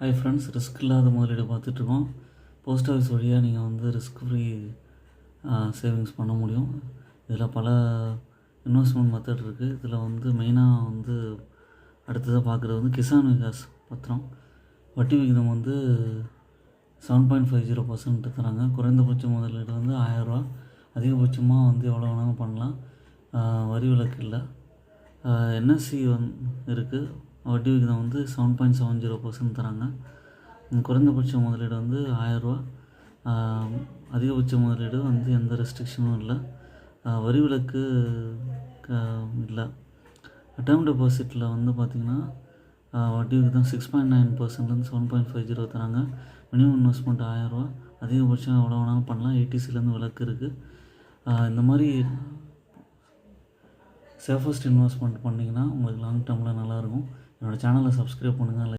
Hi friends, risk இல்லாத முதலீடு பார்த்துட்ருக்கோம். போஸ்ட் ஆஃபீஸ் வழியாக நீங்கள் வந்து ரிஸ்க் ஃப்ரீ சேவிங்ஸ் பண்ண முடியும். இதில் பல இன்வெஸ்ட்மெண்ட் மெத்தட் இருக்குது. இதில் வந்து மெயினாக வந்து அடுத்ததாக பார்க்குறது வந்து கிசான் விகாஸ் பத்திரம். வட்டி விகிதம் வந்து 7.50% தராங்க. குறைந்தபட்ச முதலீடு வந்து 1000 ரூபா. அதிகபட்சமாக வந்து எவ்வளோ வேணாலும் பண்ணலாம். வரி விலக்கு இல்லை. என்எஸ்சி இருக்குது. வட்டி விகிதம் வந்து 7.70% தராங்க. குறைந்தபட்ச முதலீடு வந்து 1000 ரூபா. அதிகபட்ச முதலீடு வந்து எந்த ரெஸ்ட்ரிக்ஷனும் இல்லை. வரி விலக்கு இல்லை. டேர்ம் டெபாசிட்டில் வந்து பார்த்திங்கன்னா வட்டி விகிதம் 6.9%லேருந்து 7.50 தராங்க. மினிமம் இன்வெஸ்ட்மெண்ட் 1000 ரூபா. அதிகபட்சம் எவ்வளோ வேணாலும் பண்ணலாம். ஏடிசிலேருந்து விலக்கு இருக்குது. இந்த மாதிரி சேஃபஸ்ட் இன்வெஸ்ட்மெண்ட் பண்ணிங்கன்னா உங்களுக்கு லாங் டேர்மில் நல்லாயிருக்கும். என்னோடய சேனலை சப்ஸ்கிரைப் பண்ணுங்கள்.